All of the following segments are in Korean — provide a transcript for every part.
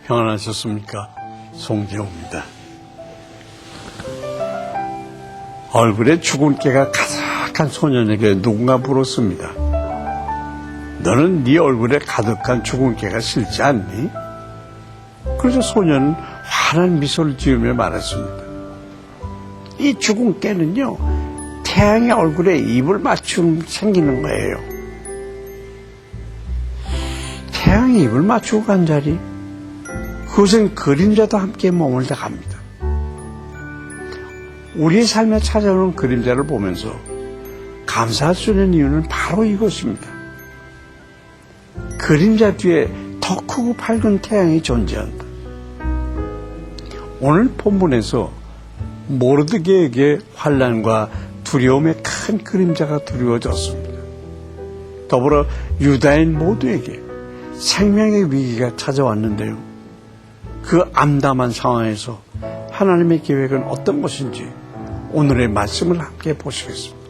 평안하셨습니까? 송재호입니다. 얼굴에 죽은 깨가 가득한 소년에게 누군가 물었습니다. 너는 네 얼굴에 가득한 죽은 깨가 싫지 않니? 그래서 소년은 환한 미소를 지으며 말했습니다. 이 죽은 깨는요, 태양의 얼굴에 입을 맞추면 생기는 거예요. 태양이 입을 맞추고 간 자리, 그것은 그림자도 함께 머물다 갑니다. 우리의 삶에 찾아오는 그림자를 보면서 감사할 수 있는 이유는 바로 이것입니다. 그림자 뒤에 더 크고 밝은 태양이 존재한다. 오늘 본문에서 모르드게에게 환난과 두려움의 큰 그림자가 두려워졌습니다. 더불어 유다인 모두에게 생명의 위기가 찾아왔는데요. 그 암담한 상황에서 하나님의 계획은 어떤 것인지 오늘의 말씀을 함께 보시겠습니다.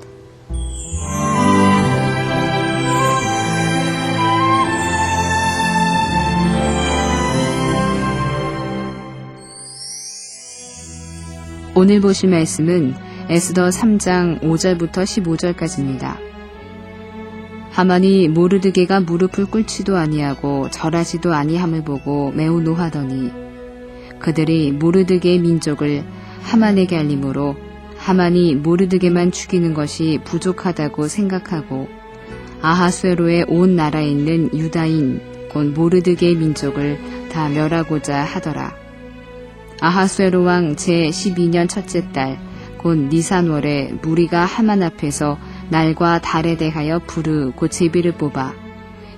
오늘 보실 말씀은 에스더 3장 5절부터 15절까지입니다. 하만이 모르드게가 무릎을 꿇지도 아니하고 절하지도 아니함을 보고 매우 노하더니 그들이 모르드게의 민족을 하만에게 알림으로 하만이 모르드게만 죽이는 것이 부족하다고 생각하고 아하수에로의 온 나라에 있는 유다인 곧 모르드게의 민족을 다 멸하고자 하더라. 아하수에로 왕 제12년 첫째 달 곧 니산월에 무리가 하만 앞에서 날과 달에 대하여 부르 곧 제비를 뽑아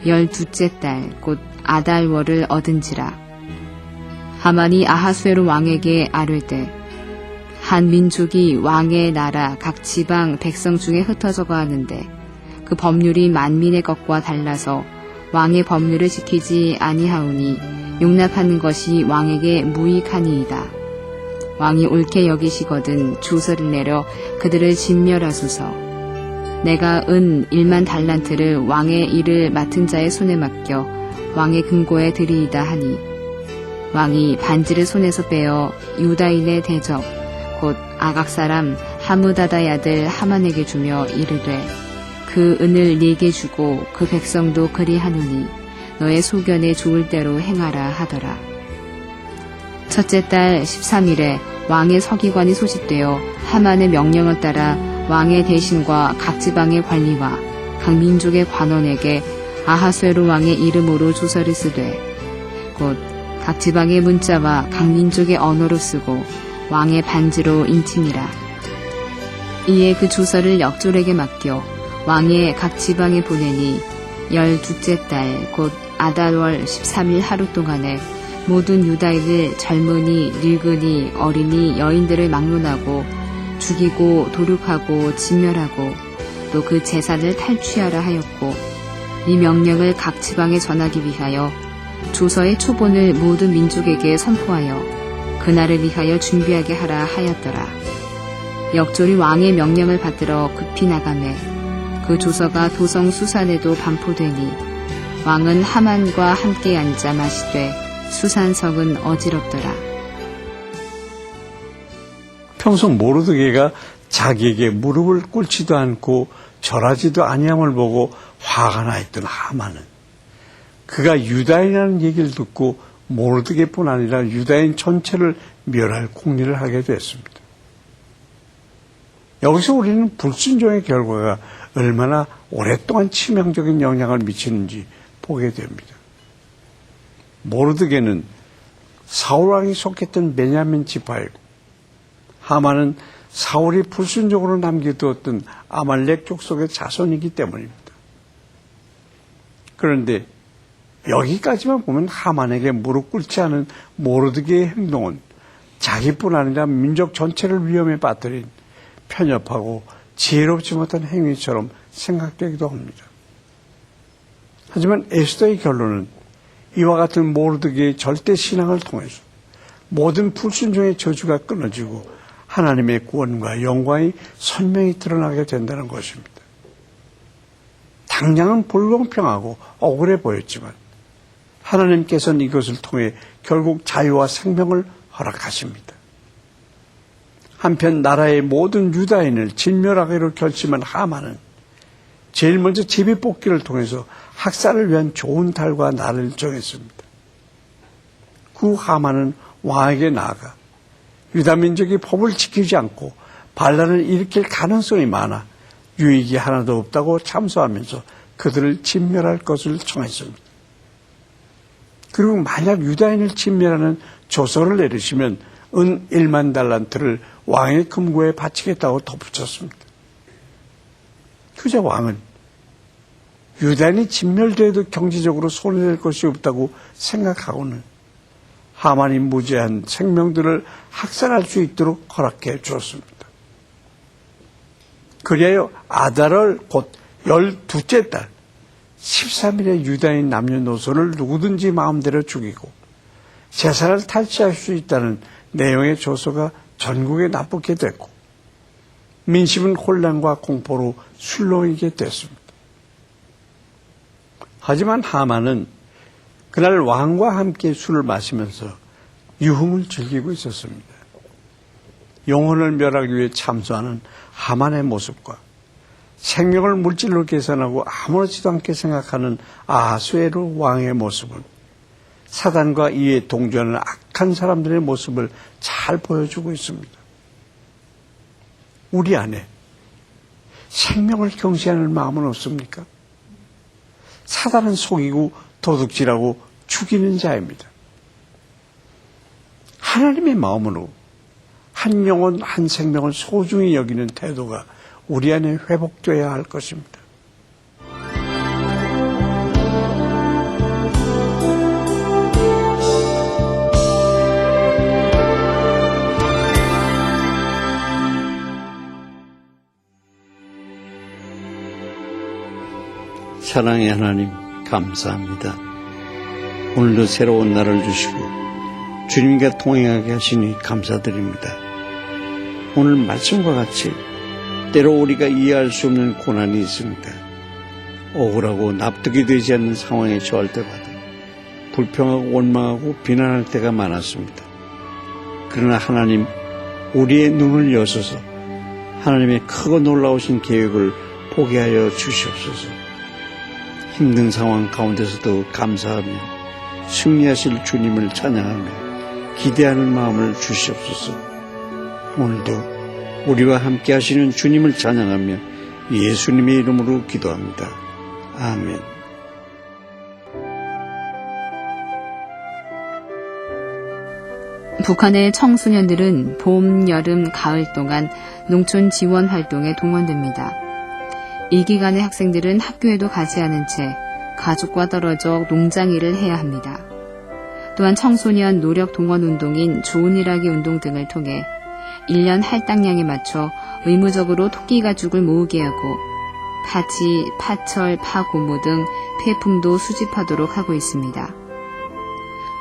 12째 달 곧 아달월을 얻은지라. 하만이 아하수에로 왕에게 아뢰되 한 민족이 왕의 나라 각 지방 백성 중에 흩어져 가는데 그 법률이 만민의 것과 달라서 왕의 법률을 지키지 아니하오니 용납하는 것이 왕에게 무익하니이다. 왕이 옳게 여기시거든 조서를 내려 그들을 진멸하소서. 내가 은 1만 달란트를 왕의 일을 맡은 자의 손에 맡겨 왕의 금고에 드리이다 하니 왕이 반지를 손에서 빼어 유다인의 대적 곧 아각 사람 하무다다의 아들 하만에게 주며 이르되 그 은을 네게 주고 그 백성도 그리하노니 너의 소견에 좋을 대로 행하라 하더라. 첫째 달 13일에 왕의 서기관이 소집되어 하만의 명령을 따라 왕의 대신과 각 지방의 관리와 각 민족의 관원에게 아하수에로 왕의 이름으로 조서를 쓰되 곧 각 지방의 문자와 각 민족의 언어로 쓰고 왕의 반지로 인치니라. 이에 그 조서를 역졸에게 맡겨 왕의 각 지방에 보내니 12째 달 곧 아달월 13일 하루 동안에 모든 유다인을 젊은이, 늙은이, 어린이, 여인들을 막론하고 죽이고 도륙하고 진멸하고 또 그 재산을 탈취하라 하였고 이 명령을 각 지방에 전하기 위하여 조서의 초본을 모든 민족에게 선포하여 그날을 위하여 준비하게 하라 하였더라. 역졸이 왕의 명령을 받들어 급히 나가매 그 조서가 도성 수산에도 반포되니 왕은 하만과 함께 앉아 마시되 수산성은 어지럽더라. 평소 모르드게가 자기에게 무릎을 꿇지도 않고 절하지도 아니함을 보고 화가 나 있던 하만은 그가 유다인이라는 얘기를 듣고 모르드게뿐 아니라 유다인 전체를 멸할 궁리를 하게 됐습니다. 여기서 우리는 불순종의 결과가 얼마나 오랫동안 치명적인 영향을 미치는지 보게 됩니다. 모르드게는 사울왕이 속했던 베냐민 지파이고 하만은 사울이 불순종으로 남겨두었던 아말렉 족속의 자손이기 때문입니다. 그런데 여기까지만 보면 하만에게 무릎 꿇지 않은 모르드게의 행동은 자기뿐 아니라 민족 전체를 위험에 빠뜨린 편협하고 지혜롭지 못한 행위처럼 생각되기도 합니다. 하지만 에스더의 결론은 이와 같은 모르드게의 절대 신앙을 통해서 모든 불순종의 저주가 끊어지고 하나님의 구원과 영광이 선명히 드러나게 된다는 것입니다. 당장은 불공평하고 억울해 보였지만 하나님께서는 이것을 통해 결국 자유와 생명을 허락하십니다. 한편 나라의 모든 유다인을 진멸하기로 결심한 하만은 제일 먼저 제비뽑기를 통해서 학살을 위한 좋은 달과 날을 정했습니다. 그 하만은 왕에게 나아가 유다 민족이 법을 지키지 않고 반란을 일으킬 가능성이 많아 유익이 하나도 없다고 참소하면서 그들을 진멸할 것을 청했습니다. 그리고 만약 유다인을 진멸하는 조서를 내리시면 은 1만 달란트를 왕의 금고에 바치겠다고 덧붙였습니다. 그저 왕은 유다인이 진멸되어도 경제적으로 손해될 것이 없다고 생각하고는 하만이 무죄한 생명들을 학살할 수 있도록 허락해 주었습니다. 그리하여 아달월 곧 12째 달 13일에 유다인 남녀노소를 누구든지 마음대로 죽이고 재산을 탈취할 수 있다는 내용의 조서가 전국에 납북게 됐고 민심은 혼란과 공포로 술렁이게 됐습니다. 하지만 하만은 그날 왕과 함께 술을 마시면서 유흥을 즐기고 있었습니다. 영혼을 멸하기 위해 참소하는 하만의 모습과 생명을 물질로 계산하고 아무렇지도 않게 생각하는 아하수에로 왕의 모습은 사단과 이에 동조하는 악한 사람들의 모습을 잘 보여주고 있습니다. 우리 안에 생명을 경시하는 마음은 없습니까? 사단은 속이고 도둑질하고 죽이는 자입니다. 하나님의 마음으로 한 영혼 한 생명을 소중히 여기는 태도가 우리 안에 회복되어야 할 것입니다. 사랑의 하나님 감사합니다. 오늘도 새로운 날을 주시고 주님과 동행하게 하시니 감사드립니다. 오늘 말씀과 같이 때로 우리가 이해할 수 없는 고난이 있습니다. 억울하고 납득이 되지 않는 상황에 처할 때마다 불평하고 원망하고 비난할 때가 많았습니다. 그러나 하나님, 우리의 눈을 여셔서 하나님의 크고 놀라우신 계획을 보게 하여 주시옵소서. 힘든 상황 가운데서도 감사하며 승리하실 주님을 찬양하며 기대하는 마음을 주시옵소서. 오늘도 우리와 함께 하시는 주님을 찬양하며 예수님의 이름으로 기도합니다. 아멘. 북한의 청소년들은 봄, 여름, 가을 동안 농촌 지원 활동에 동원됩니다. 이 기간에 학생들은 학교에도 가지 않은 채 가족과 떨어져 농장 일을 해야 합니다. 또한 청소년 노력 동원 운동인 좋은 일하기 운동 등을 통해 1년 할당량에 맞춰 의무적으로 토끼 가죽을 모으게 하고 파지, 파철, 파고무 등 폐품도 수집하도록 하고 있습니다.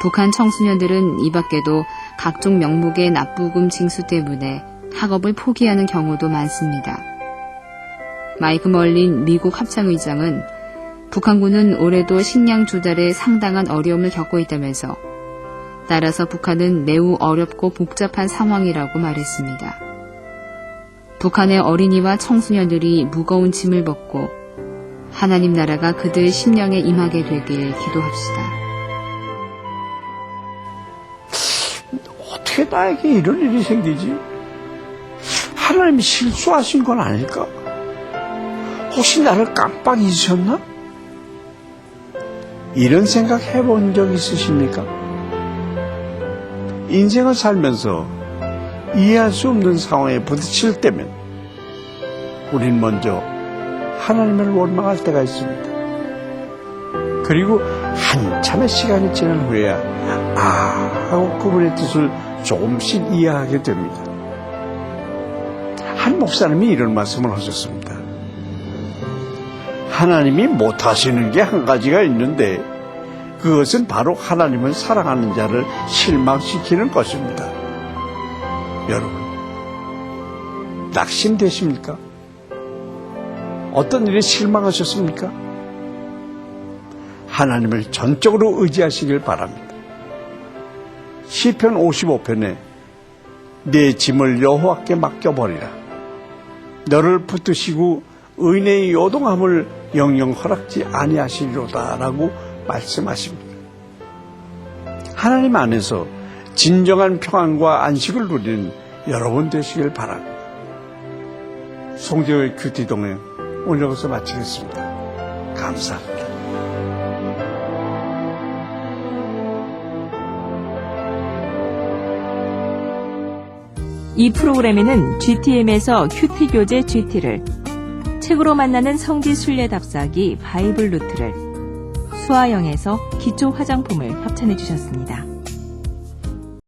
북한 청소년들은 이 밖에도 각종 명목의 납부금 징수 때문에 학업을 포기하는 경우도 많습니다. 마이크 멀린 미국 합참의장은 북한군은 올해도 식량 조달에 상당한 어려움을 겪고 있다면서 따라서 북한은 매우 어렵고 복잡한 상황이라고 말했습니다. 북한의 어린이와 청소년들이 무거운 짐을 벗고 하나님 나라가 그들 심령에 임하게 되길 기도합시다. 어떻게 나에게 이런 일이 생기지? 하나님이 실수하신 건 아닐까? 혹시 나를 깜빡 잊으셨나? 이런 생각 해본 적 있으십니까? 인생을 살면서 이해할 수 없는 상황에 부딪힐 때면 우린 먼저 하나님을 원망할 때가 있습니다. 그리고 한참의 시간이 지난 후에야 하고 그분의 뜻을 조금씩 이해하게 됩니다. 한 목사님이 이런 말씀을 하셨습니다. 하나님이 못하시는 게 한 가지가 있는데 그것은 바로 하나님을 사랑하는 자를 실망시키는 것입니다. 여러분, 낙심되십니까? 어떤 일에 실망하셨습니까? 하나님을 전적으로 의지하시길 바랍니다. 시편 55편에 내 짐을 여호와께 맡겨버리라. 너를 붙드시고 의인의 요동함을 영영 허락지 아니하시리로다 라고 말씀하십니다. 하나님 안에서 진정한 평안과 안식을 누리는 여러분 되시길 바랍니다. 송재호의 큐티 동행 오늘 여기서 마치겠습니다. 감사합니다. 이 프로그램에는 GTM에서 큐티 교재 GT를, 책으로 만나는 성지 순례 답사기 바이블 루트를, 수아영에서 기초 화장품을 협찬해 주셨습니다.